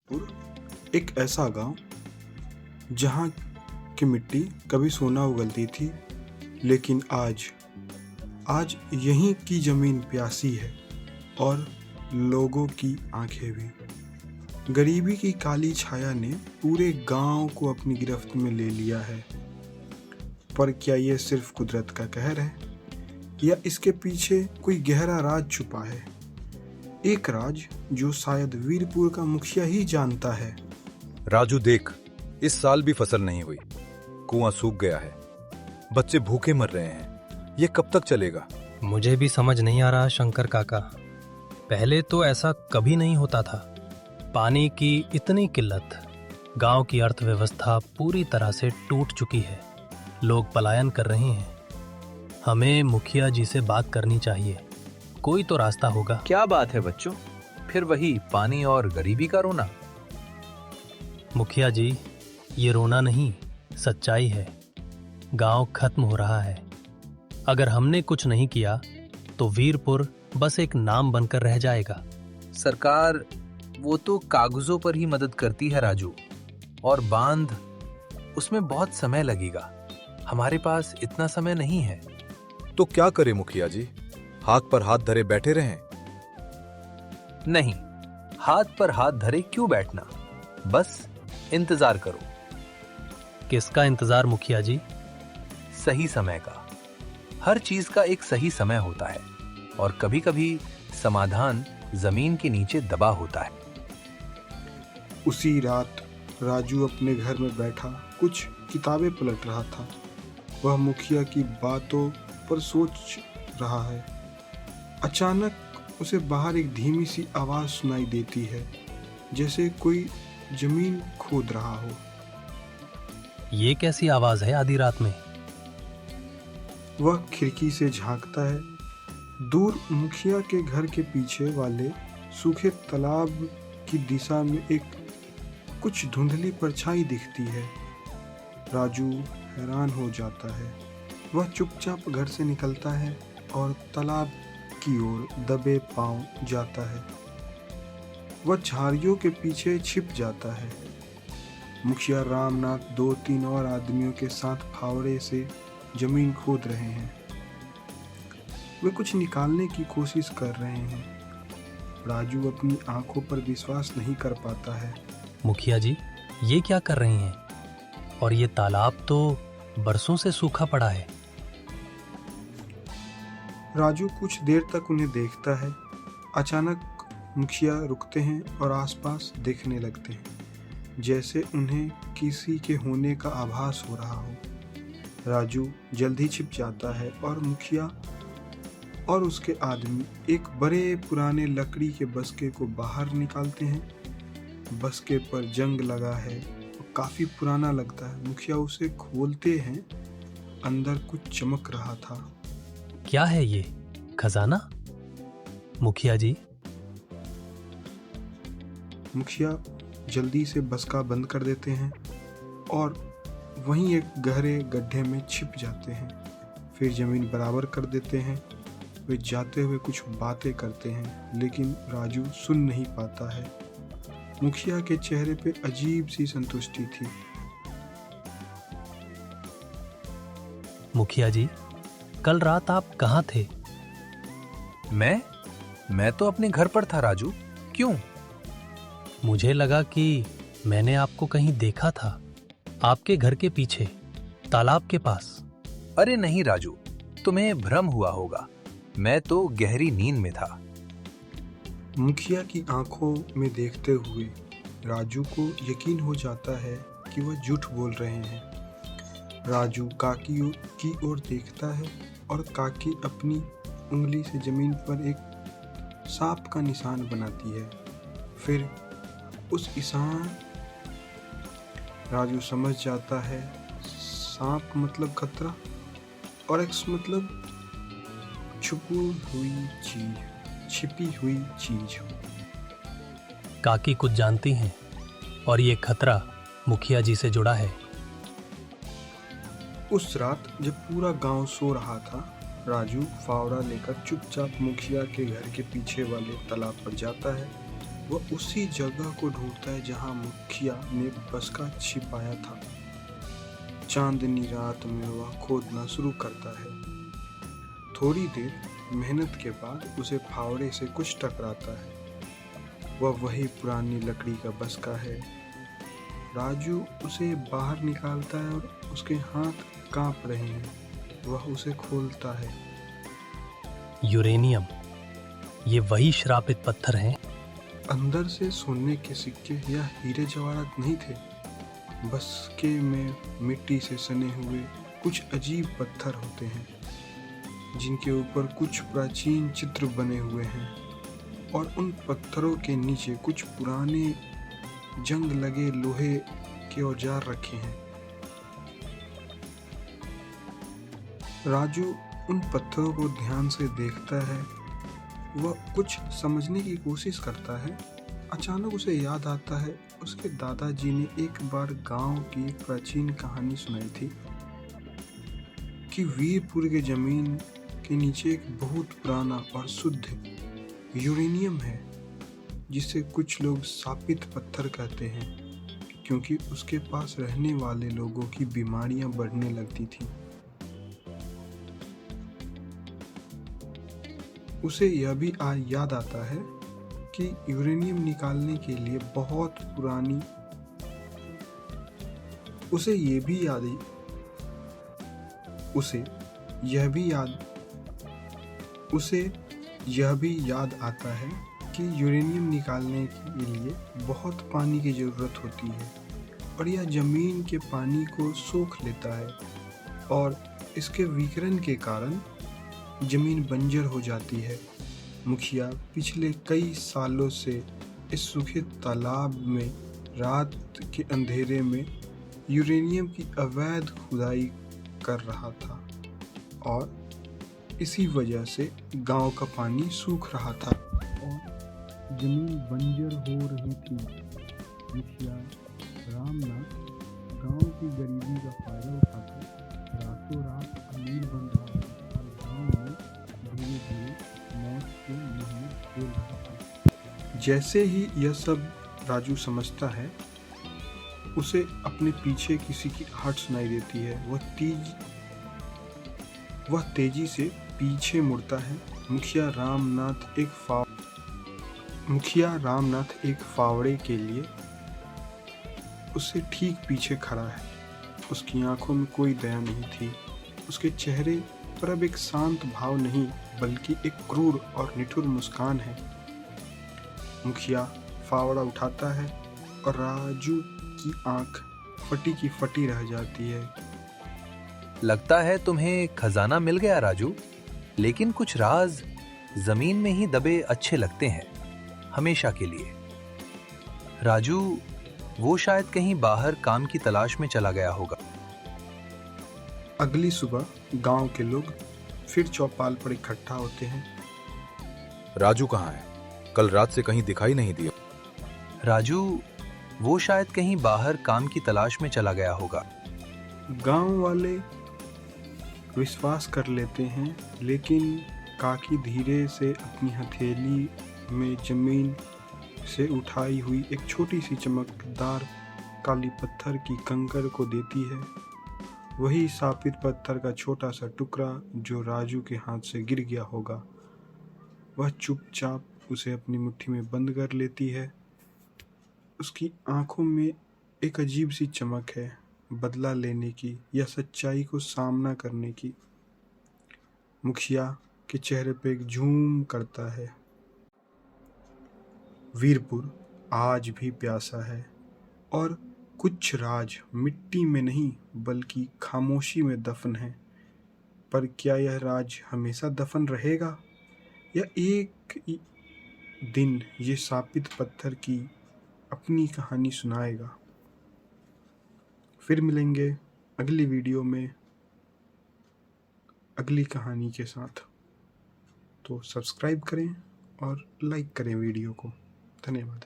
पुर एक ऐसा गांव जहां की मिट्टी कभी सोना उगलती थी, लेकिन आज आज यहीं की जमीन प्यासी है और लोगों की आंखें भी। गरीबी की काली छाया ने पूरे गांव को अपनी गिरफ्त में ले लिया है। पर क्या ये सिर्फ कुदरत का कहर है या इसके पीछे कोई गहरा राज छुपा है? एक राज जो शायद वीरपुर का मुखिया ही जानता है। राजू देख, इस साल भी फसल नहीं हुई, कुआं सूख गया है, बच्चे भूखे मर रहे हैं। ये कब तक चलेगा? मुझे भी समझ नहीं आ रहा शंकर काका। पहले तो ऐसा कभी नहीं होता था। पानी की इतनी किल्लत, गांव की अर्थव्यवस्था पूरी तरह से टूट चुकी है। लोग पलायन कर रहे हैं। हमें मुखिया जी से बात करनी चाहिए, कोई तो रास्ता होगा। क्या बात है बच्चों, फिर वही पानी और गरीबी का रोना? मुखिया जी, ये रोना नहीं, सच्चाई है। गांव खत्म हो रहा है। अगर हमने कुछ नहीं किया तो वीरपुर बस एक नाम बनकर रह जाएगा। सरकार वो तो कागजों पर ही मदद करती है राजू, और बांध, उसमें बहुत समय लगेगा। हमारे पास इतना समय नहीं है। तो क्या करे मुखिया जी, हाथ पर हाथ धरे बैठे रहें? नहीं, हाथ पर हाथ धरे क्यों बैठना, बस इंतजार करो। किसका इंतजार मुखिया जी? सही समय का। हर चीज का एक सही समय होता है, और कभी कभी समाधान जमीन के नीचे दबा होता है। उसी रात राजू अपने घर में बैठा कुछ किताबें पलट रहा था। वह मुखिया की बातों पर सोच रहा है। अचानक उसे बाहर एक धीमी सी आवाज सुनाई देती है, जैसे कोई जमीन खोद रहा हो। ये कैसी आवाज है आधी रात में? वह खिड़की से झांकता है। दूर मुखिया के घर के पीछे वाले सूखे तालाब की दिशा में एक कुछ धुंधली परछाई दिखती है। राजू हैरान हो जाता है। वह चुपचाप घर से निकलता है और तालाब की ओर दबे पांव जाता है। वह झाड़ियों के पीछे छिप जाता है। मुखिया रामनाथ 2-3 और आदमियों के साथ फावड़े से जमीन खोद रहे हैं। वे कुछ निकालने की कोशिश कर रहे हैं। राजू अपनी आंखों पर विश्वास नहीं कर पाता है। मुखिया जी, ये क्या कर रही हैं? और ये तालाब तो बरसों से सूखा पड़ा है। राजू कुछ देर तक उन्हें देखता है। अचानक मुखिया रुकते हैं और आसपास देखने लगते हैं, जैसे उन्हें किसी के होने का आभास हो रहा हो। राजू जल्दी छिप जाता है और मुखिया और उसके आदमी एक बड़े पुराने लकड़ी के बस्के को बाहर निकालते हैं। बस्के पर जंग लगा है और काफी पुराना लगता है। मुखिया उसे खोलते हैं। अंदर कुछ चमक रहा था। क्या है ये? खजाना? मुखिया जी। मुखिया जल्दी से बस्का बंद कर देते हैं और वहीं एक गहरे गड्ढे में छिप जाते हैं। फिर जमीन बराबर कर देते हैं। वे जाते हुए कुछ बातें करते हैं, लेकिन राजू सुन नहीं पाता है। मुखिया के चेहरे पे अजीब सी संतुष्टि थी। मुखिया जी, कल रात आप कहाँ थे? मैं तो अपने घर पर था राजू। क्यों? मुझे लगा कि मैंने आपको कहीं देखा था, आपके घर के पीछे, तालाब के पास। अरे नहीं राजू, तुम्हें भ्रम हुआ होगा। मैं तो गहरी नींद में था। मुखिया की आंखों में देखते हुए राजू को यकीन हो जाता है कि वह झूठ बोल रहे हैं। राजू काकी की ओर देखता है और काकी अपनी उंगली से जमीन पर एक सांप का निशान बनाती है। फिर उस निशान, राजू समझ जाता है, सांप मतलब खतरा और एक्स मतलब छिपी हुई चीज। काकी कुछ जानती हैं और ये खतरा मुखिया जी से जुड़ा है। उस रात जब पूरा गांव सो रहा था, राजू फावड़ा लेकर चुपचाप मुखिया के घर के पीछे वाले तालाब पर जाता है। वह उसी जगह को ढूंढता है जहां मुखिया ने बसका छिपाया था। चांदनी रात में वह खोदना शुरू करता है। थोड़ी देर मेहनत के बाद उसे फावड़े से कुछ टकराता है। वह वही पुरानी लकड़ी का बसका है। राजू उसे बाहर निकालता है और उसके हाथ कांप रहे हैं। वह उसे खोलता है। यूरेनियम, ये वही श्रापित पत्थर हैं। अंदर से सोने के सिक्के या हीरे जवाहरात नहीं थे। बसके में मिट्टी से सने हुए कुछ अजीब पत्थर होते हैं जिनके ऊपर कुछ प्राचीन चित्र बने हुए हैं और उन पत्थरों के नीचे कुछ पुराने जंग लगे लोहे के औजार रखे हैं। राजू उन पत्थरों को ध्यान से देखता है। वह कुछ समझने की कोशिश करता है। अचानक उसे याद आता है उसके दादाजी ने एक बार गांव की एक प्राचीन कहानी सुनाई थी कि वीरपुर के जमीन के नीचे एक बहुत पुराना और शुद्ध यूरेनियम है जिसे कुछ लोग शापित पत्थर कहते हैं क्योंकि उसके पास रहने वाले लोगों की बीमारियां बढ़ने लगती थी। उसे यह भी याद आता है कि यूरेनियम निकालने के लिए बहुत पुरानी उसे यह भी याद आता है कि यूरेनियम निकालने के लिए बहुत पानी की ज़रूरत होती है और यह ज़मीन के पानी को सोख लेता है और इसके विकिरण के कारण ज़मीन बंजर हो जाती है। मुखिया पिछले कई सालों से इस सूखे तालाब में रात के अंधेरे में यूरेनियम की अवैध खुदाई कर रहा था और इसी वजह से गांव का पानी सूख रहा था और जमीन बंजर हो रही थी। मुखिया रामनाथ गांव की गरीबी का फायदा उठाकर रातों रात अमीर बन रहा था और गांव में धीरे धीरे मौत के मुंह में खेल रहा था। जैसे ही यह सब राजू समझता है उसे अपने पीछे किसी की आहट सुनाई देती है। वह तेजी से पीछे मुड़ता है। मुखिया रामनाथ एक फावड़े के लिए उससे ठीक पीछे खड़ा है। उसकी आंखों में कोई दया नहीं थी। उसके चेहरे पर अब एक शांत भाव नहीं बल्कि एक क्रूर और निठुर मुस्कान है। मुखिया फावड़ा उठाता है और राजू की आंख फटी की फटी रह जाती है। लगता है तुम्हें खजाना मिल गया राजू, लेकिन कुछ राज जमीन में ही दबे अच्छे लगते हैं हमेशा के लिए। राजू वो शायद कहीं बाहर काम की तलाश में चला गया होगा। अगली सुबह गांव के लोग फिर चौपाल पर इकट्ठा होते हैं। राजू कहाँ है? कल रात से कहीं दिखाई नहीं दिया। राजू वो शायद कहीं बाहर काम की तलाश में चला गया होगा। गांव वाले विश्वास कर लेते हैं, लेकिन काकी धीरे से अपनी हथेली में जमीन से उठाई हुई एक छोटी सी चमकदार काली पत्थर की कंकड़ को देती है। वही शापित पत्थर का छोटा सा टुकड़ा जो राजू के हाथ से गिर गया होगा। वह चुपचाप उसे अपनी मुट्ठी में बंद कर लेती है। उसकी आंखों में एक अजीब सी चमक है, बदला लेने की या सच्चाई को सामना करने की। मुखिया के चेहरे पे एक झूम करता है। वीरपुर आज भी प्यासा है और कुछ राज मिट्टी में नहीं बल्कि खामोशी में दफन है। पर क्या यह राज हमेशा दफन रहेगा या एक दिन ये शापित पत्थर की अपनी कहानी सुनाएगा? फिर मिलेंगे अगली वीडियो में अगली कहानी के साथ। तो सब्सक्राइब करें और लाइक करें वीडियो को। धन्यवाद।